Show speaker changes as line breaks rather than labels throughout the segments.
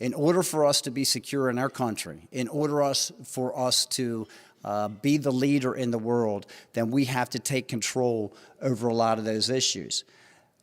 In order for us to be secure in our country, in order for us to be the leader in the world, then we have to take control over a lot of those issues.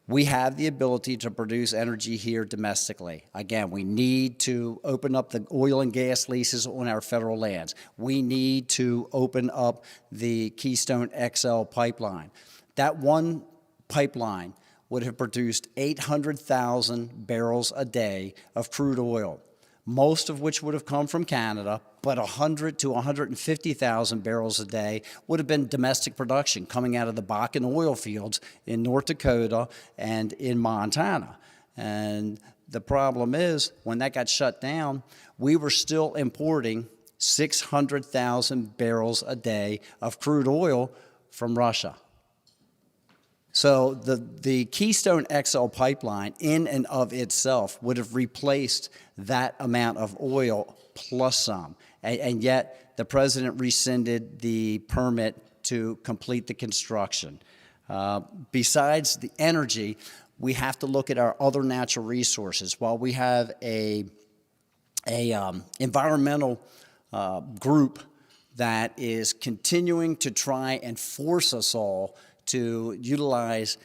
We have the ability to produce energy here domestically. Again, we need to open up the oil and gas leases on our federal lands. We need to open up the Keystone XL pipeline. That one pipeline would have produced 800,000 barrels a day of crude oil, most of which would have come from Canada, but 100 to 150,000 barrels a day would have been domestic production coming out of the Bakken oil fields in North Dakota and in Montana. And the problem is, when that got shut down, we were still importing 600,000 barrels a day of crude oil from Russia. So the Keystone XL pipeline in and of itself would have replaced that amount of oil plus some. And yet the president rescinded the permit to complete the construction. Besides the energy, we have to look at our other natural resources. While we have a environmental group that is continuing to try and force us all to utilize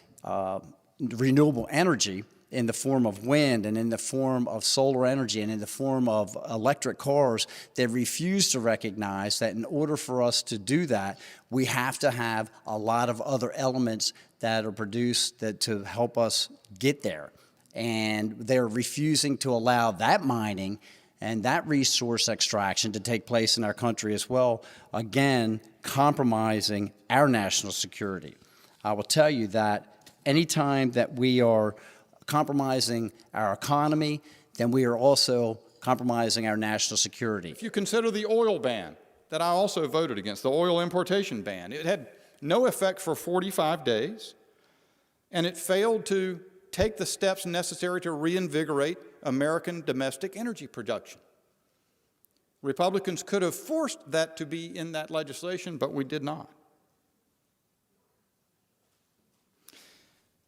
renewable energy in the form of wind and in the form of solar energy and in the form of electric cars, they refuse to recognize that in order for us to do that, we have to have a lot of other elements that are produced to help us get there. And they're refusing to allow that mining and that resource extraction to take place in our country as well, again, compromising our national security. I will tell you that anytime that we are compromising our economy, then we are also compromising our national security.
If you consider the oil ban that I also voted against, the oil importation ban, it had no effect for 45 days, and it failed to take the steps necessary to reinvigorate American domestic energy production. Republicans could have forced that to be in that legislation, but we did not.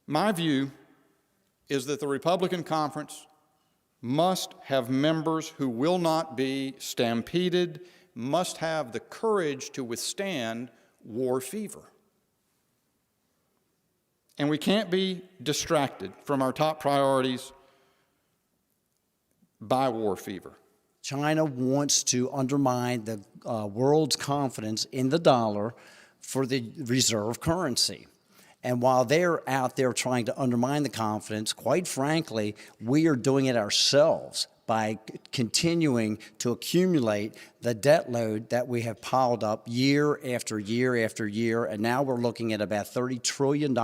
My view is that the Republican conference must have members who will not be stampeded, must have the courage to withstand war fever. And we can't be distracted from our top priorities by war fever.
China wants to undermine the world's confidence in the dollar for the reserve currency. And while they're out there trying to undermine the confidence, quite frankly, we are doing it ourselves by continuing to accumulate the debt load that we have piled up year after year after year. And now we're looking at about $30 trillion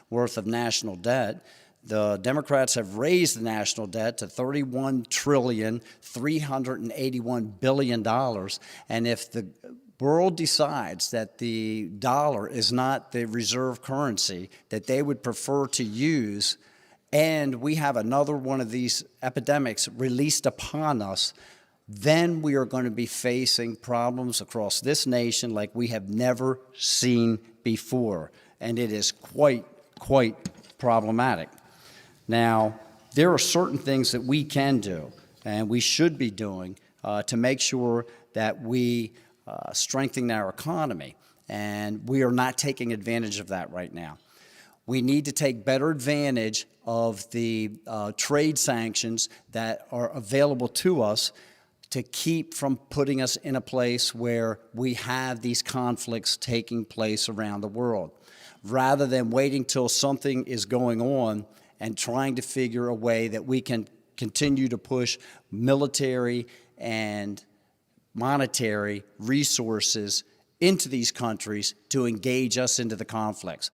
worth of national debt. The Democrats have raised the national debt to $31,381 billion. And if the world decides that the dollar is not the reserve currency that they would prefer to use, and we have another one of these epidemics released upon us, then we are going to be facing problems across this nation like we have never seen before. And it is quite problematic. Now, there are certain things that we can do and we should be doing to make sure that we strengthen our economy, and we are not taking advantage of that right now. We need to take better advantage of the trade sanctions that are available to us to keep from putting us in a place where we have these conflicts taking place around the world. Rather than waiting till something is going on and trying to figure a way that we can continue to push military and monetary resources into these countries to engage us into the conflicts.